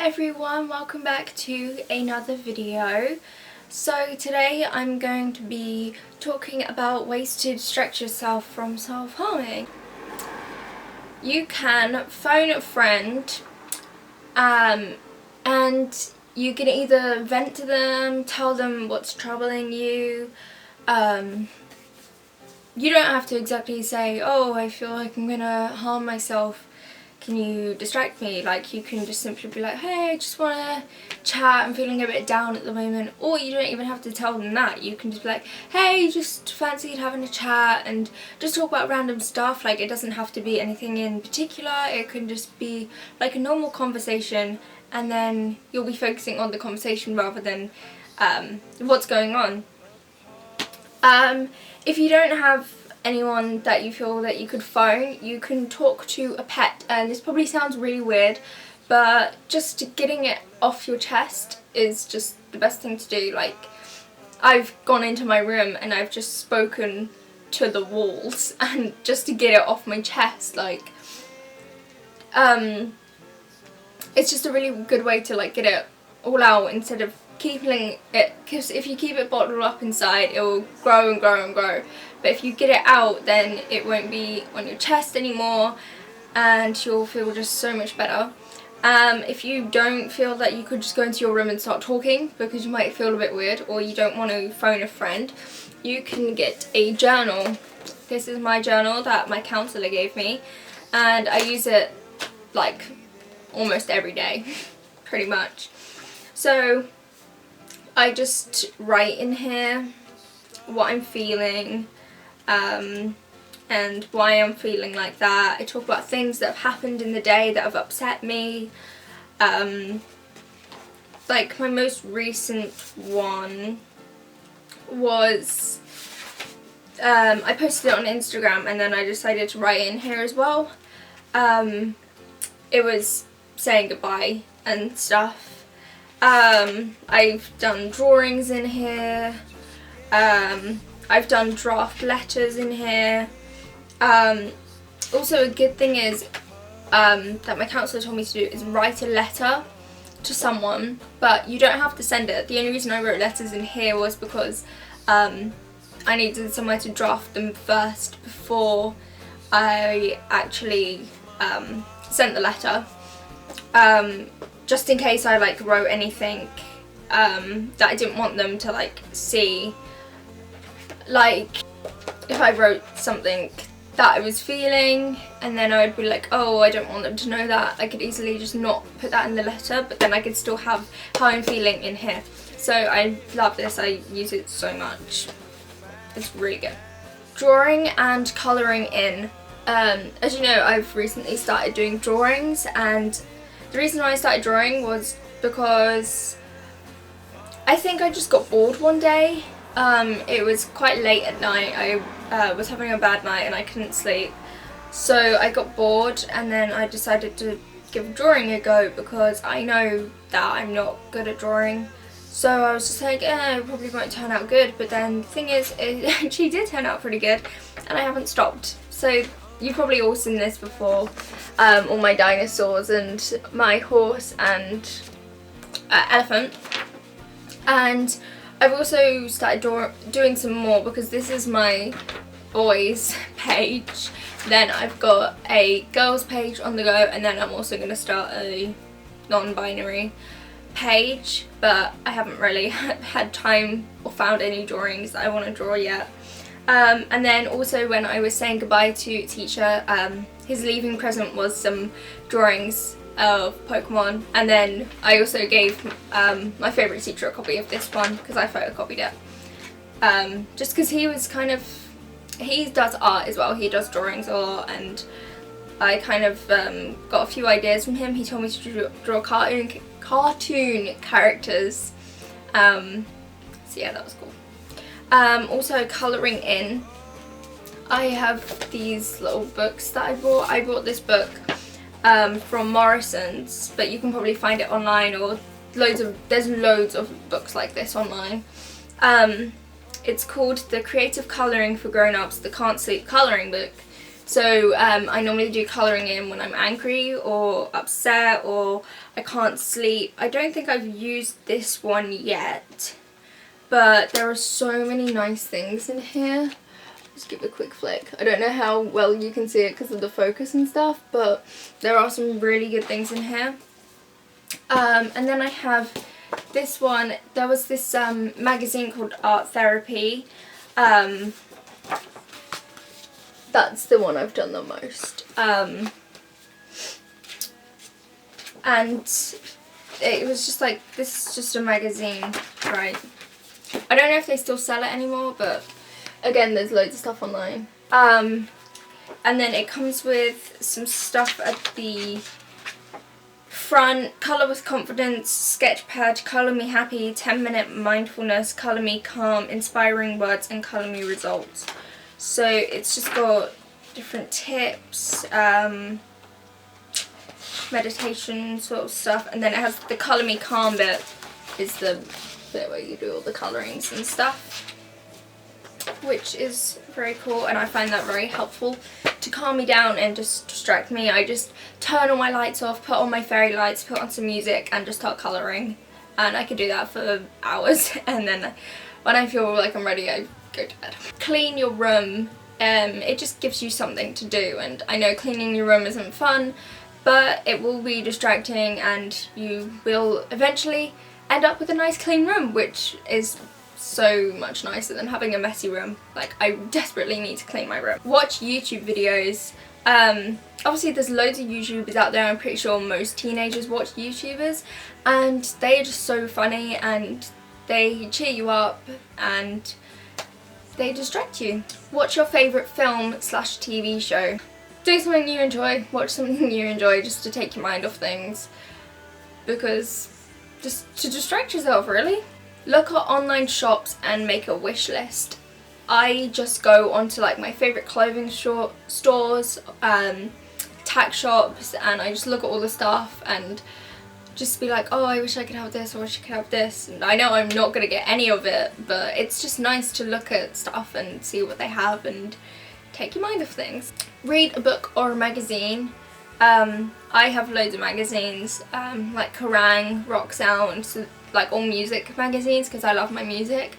everyone, welcome back to another video. So today I'm going to be talking about ways to distract yourself from self-harming. You can phone a friend and you can either vent to them, tell them what's troubling you. You don't have to exactly say, oh, I feel like I'm gonna harm myself, can you distract me? Like, you can just simply be like, hey, I just want to chat, I'm feeling a bit down at the moment. Or you don't even have to tell them that. You can just be like, hey, just fancied having a chat and just talk about random stuff. Like, it doesn't have to be anything in particular. It can just be like a normal conversation, and then you'll be focusing on the conversation rather than what's going on. If you don't have anyone that you feel that you could phone, you can talk to a pet, and this probably sounds really weird, but just getting it off your chest is just the best thing to do. Like, I've gone into my room and I've just spoken to the walls and just to get it off my chest. Like, it's just a really good way to like get it all out instead of keeping it, because if you keep it bottled up inside, it will grow and grow and grow. But if you get it out, then it won't be on your chest anymore and you'll feel just so much better. If you don't feel that you could just go into your room and start talking because you might feel a bit weird, or you don't want to phone a friend, you can get a journal. This is my journal that my counsellor gave me, and I use it like almost every day, pretty much. So I just write in here what I'm feeling, and why I'm feeling like that. I talk about things that have happened in the day that have upset me. Like, my most recent one was, I posted it on Instagram and then I decided to write it in here as well. It was saying goodbye and stuff. I've done drawings in here. I've done draft letters in here. Also, a good thing is that my counsellor told me to do is write a letter to someone, but you don't have to send it. The only reason I wrote letters in here was because I needed somewhere to draft them first before I actually sent the letter. Just in case I like wrote anything that I didn't want them to like see. Like, if I wrote something that I was feeling and then I would be like, oh, I don't want them to know that, I could easily just not put that in the letter, but then I could still have how I'm feeling in here. So I love this, I use it so much. It's really good. Drawing and colouring in. As you know, I've recently started doing drawings, and the reason why I started drawing was because I think I just got bored one day. It was quite late at night. I was having a bad night and I couldn't sleep, so I got bored, and then I decided to give drawing a go because I know that I'm not good at drawing. So I was just like, it probably won't turn out good, but then the thing is, it actually did turn out pretty good and I haven't stopped. So you've probably all seen this before, all my dinosaurs and my horse and elephant. And I've also started doing some more because this is my boys page. Then I've got a girls page on the go, and then I'm also going to start a non-binary page, but I haven't really had time or found any drawings that I want to draw yet. And then also, when I was saying goodbye to a teacher, his leaving present was some drawings of Pokemon, and then I also gave my favourite teacher a copy of this one because I photocopied it. Just because he was kind of, he does art as well, he does drawings a lot, and I kind of got a few ideas from him. He told me to draw cartoon characters, so yeah, that was cool. Also, colouring in. I have these little books that I bought. I bought this book from Morrison's, but you can probably find it online, or there's loads of books like this online. It's called The Creative Colouring for Grown-Ups, the Can't Sleep Colouring Book So I normally do colouring in when I'm angry or upset or I can't sleep. I don't think I've used this one yet, but there are so many nice things in here. Just give it a quick flick. I don't know how well you can see it because of the focus and stuff, but there are some really good things in here. And then I have this one. There was this magazine called Art Therapy. That's the one I've done the most. And it was just like, this is just a magazine, right? I don't know if they still sell it anymore, but again, there's loads of stuff online. And then it comes with some stuff at the front. Colour with confidence, sketch pad, colour me happy, 10-minute mindfulness, colour me calm, inspiring words, and colour me results. So it's just got different tips, meditation sort of stuff, and then it has the colour me calm bit, is the bit where you do all the colourings and stuff, which is very cool, and I find that very helpful to calm me down and just distract me. I just turn all my lights off, put on my fairy lights, put on some music, and just start colouring, and I could do that for hours, and then when I feel like I'm ready, I go to bed. Clean your room. It just gives you something to do, and I know cleaning your room isn't fun, but it will be distracting and you will eventually end up with a nice clean room, which is so much nicer than having a messy room. Like, I desperately need to clean my room. Watch YouTube videos. Obviously there's loads of YouTubers out there. I'm pretty sure most teenagers watch YouTubers, and they are just so funny and they cheer you up and they distract you. Watch your favourite film / TV show. Do something you enjoy, watch something you enjoy, just to take your mind off things, because just to distract yourself, really. Look at online shops and make a wish list. I just go onto like my favourite clothing stores, tack shops, and I just look at all the stuff and just be like, oh, I wish I could have this, or I wish I could have this. And I know I'm not going to get any of it, but it's just nice to look at stuff and see what they have and take your mind off things. Read a book or a magazine. I have loads of magazines, like Kerrang, Rock Sound, so like all music magazines, because I love my music,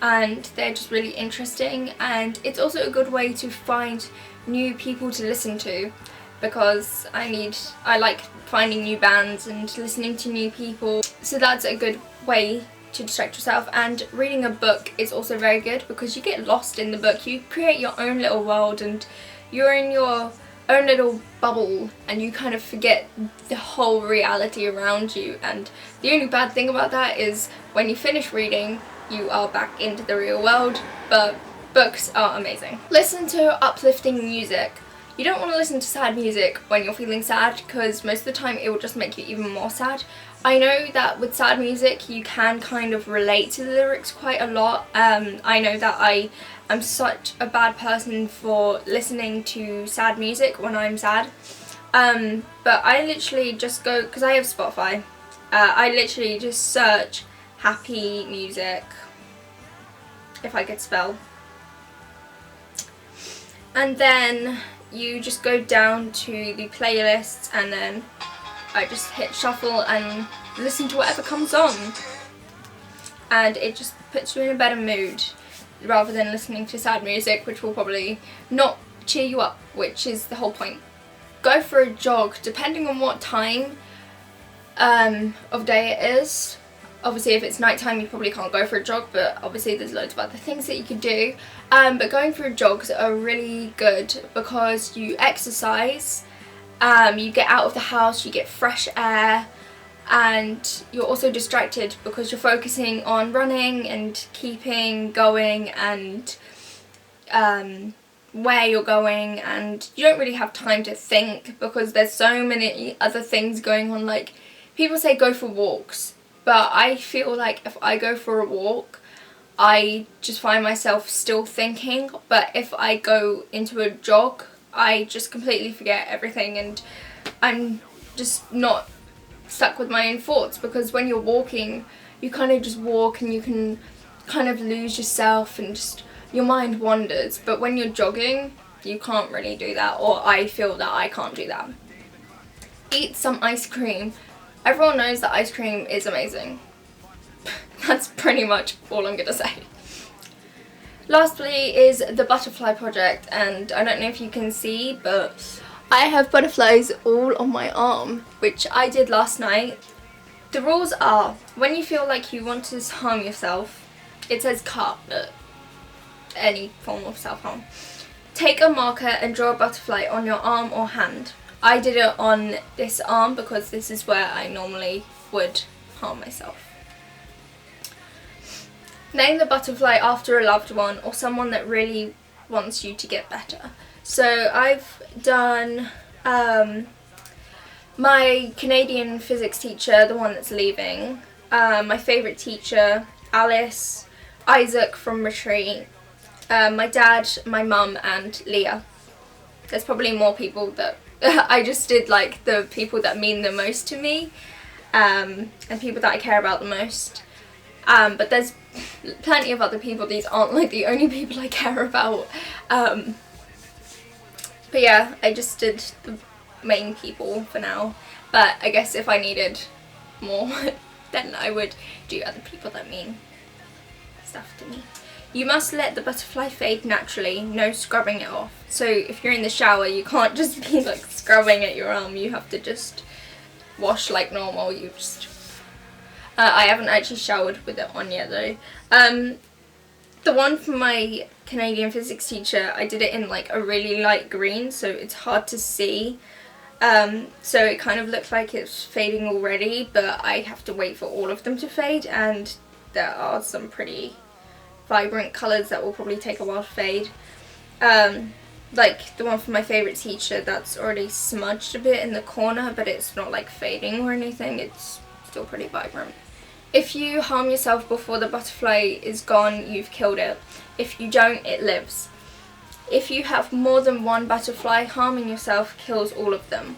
and they're just really interesting, and it's also a good way to find new people to listen to, because I like finding new bands and listening to new people, so that's a good way to distract yourself. And reading a book is also very good because you get lost in the book. You create your own little world and you're in your own little bubble and you kind of forget the whole reality around you, and the only bad thing about that is when you finish reading you are back into the real world, but books are amazing. Listen to uplifting music. You don't want to listen to sad music when you're feeling sad, because most of the time it will just make you even more sad. I know that with sad music you can kind of relate to the lyrics quite a lot. I know that I am such a bad person for listening to sad music when I'm sad. But I literally just go, because I have Spotify, I literally just search happy music, if I could spell. And then you just go down to the playlists, and then I just hit shuffle and listen to whatever comes on, and it just puts you in a better mood rather than listening to sad music, which will probably not cheer you up, which is the whole point. Go for a jog, depending on what time of day it is. Obviously if it's nighttime you probably can't go for a jog, but obviously there's loads of other things that you could do. But going for jogs are really good because you exercise, you get out of the house, you get fresh air, and you're also distracted because you're focusing on running and keeping going and where you're going, and you don't really have time to think because there's so many other things going on. Like, people say go for walks, but I feel like if I go for a walk I just find myself still thinking, but if I go into a jog I just completely forget everything and I'm just not stuck with my own thoughts, because when you're walking you kind of just walk and you can kind of lose yourself and just your mind wanders, but when you're jogging You can't really do that, or I feel that I can't do that. Eat some ice cream. Everyone knows that ice cream is amazing. That's pretty much all I'm gonna say. Lastly is the butterfly project, and I don't know if you can see, but I have butterflies all on my arm, which I did last night. The rules are, when you feel like you want to harm yourself, it says cut, but any form of self-harm, take a marker and draw a butterfly on your arm or hand. I did it on this arm because this is where I normally would harm myself. Name the butterfly after a loved one or someone that really wants you to get better. So I've done my Canadian physics teacher, the one that's leaving, my favourite teacher, Alice, Isaac from Retreat, my dad, my mum and Leah. There's probably more people that I just did like the people that mean the most to me, and people that I care about the most. But there's plenty of other people. These aren't like the only people I care about. But yeah, I just did the main people for now. But I guess if I needed more, then I would do other people that mean stuff to me. You must let the butterfly fade naturally, no scrubbing it off. So if you're in the shower, you can't just be like scrubbing at your arm. You have to just wash like normal. You just... I haven't actually showered with it on yet though. The one from my Canadian physics teacher, I did it in like a really light green, so it's hard to see. So it kind of looks like it's fading already, but I have to wait for all of them to fade, and there are some pretty vibrant colours that will probably take a while to fade. Like the one from my favourite teacher, that's already smudged a bit in the corner, but it's not like fading or anything, it's still pretty vibrant. If you harm yourself before the butterfly is gone, you've killed it. If you don't, it lives. If you have more than one butterfly, harming yourself kills all of them.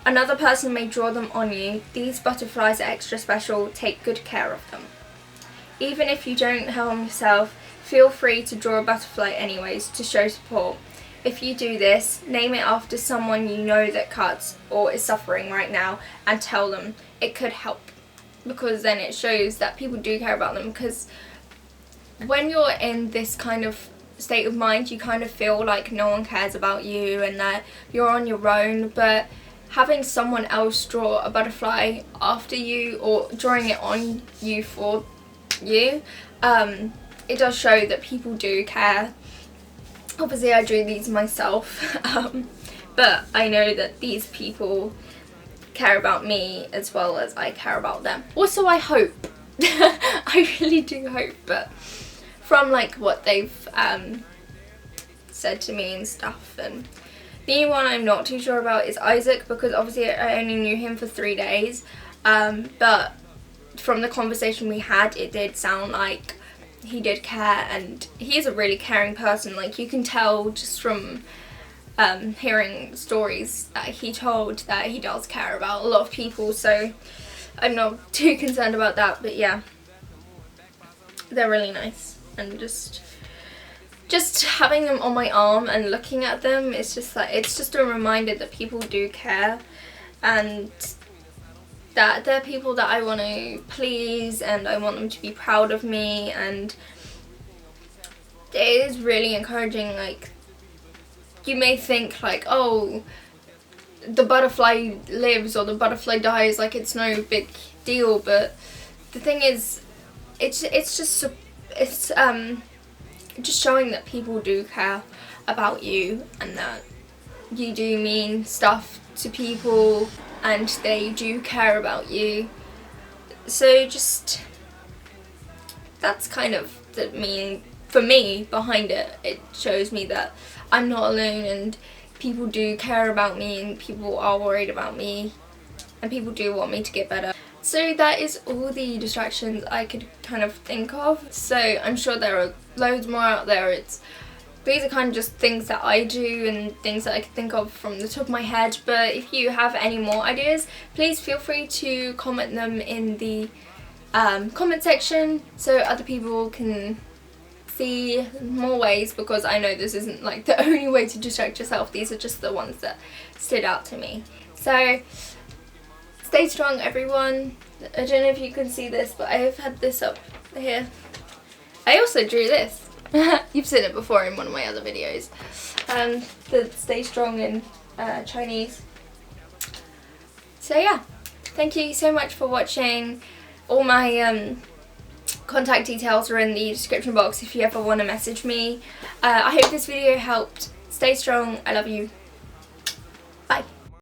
Another person may draw them on you. These butterflies are extra special. Take good care of them. Even if you don't harm yourself, feel free to draw a butterfly anyways to show support. If you do this, name it after someone you know that cuts or is suffering right now and tell them. It could help, because then it shows that people do care about them. Because when you're in this kind of state of mind, you kind of feel like no one cares about you and that you're on your own, but having someone else draw a butterfly after you or drawing it on you for you, it does show that people do care. Obviously I drew these myself, but I know that these people care about me as well as I care about them. Also, I hope, I really do hope, but from like what they've said to me and stuff. And the only one I'm not too sure about is Isaac, because obviously I only knew him for 3 days, but from the conversation we had, it did sound like he did care, and he is a really caring person. Like, you can tell just from hearing stories that he told that he does care about a lot of people, so I'm not too concerned about that. But yeah, they're really nice, and just having them on my arm and looking at them, it's just like, it's just a reminder that people do care, and that they're people that I want to please, and I want them to be proud of me. And it is really encouraging. Like, you may think like, oh, the butterfly lives or the butterfly dies, like it's no big deal, but the thing is, it's just showing that people do care about you, and that you do mean stuff to people and they do care about you. So just, that's kind of the meaning for me behind it. It shows me that I'm not alone, and people do care about me, and people are worried about me, and people do want me to get better. So that is all the distractions I could kind of think of. So I'm sure there are loads more out there. These are kind of just things that I do and things that I can think of from the top of my head. But if you have any more ideas, please feel free to comment them in the comment section so other people can see more ways, because I know this isn't like the only way to distract yourself. These are just the ones that stood out to me. So stay strong, everyone. I don't know if you can see this, but I have had this up here. I also drew this. You've seen it before in one of my other videos. The stay strong in Chinese. So yeah, thank you so much for watching. All my contact details are in the description box if you ever want to message me. I hope this video helped. Stay strong. I love you.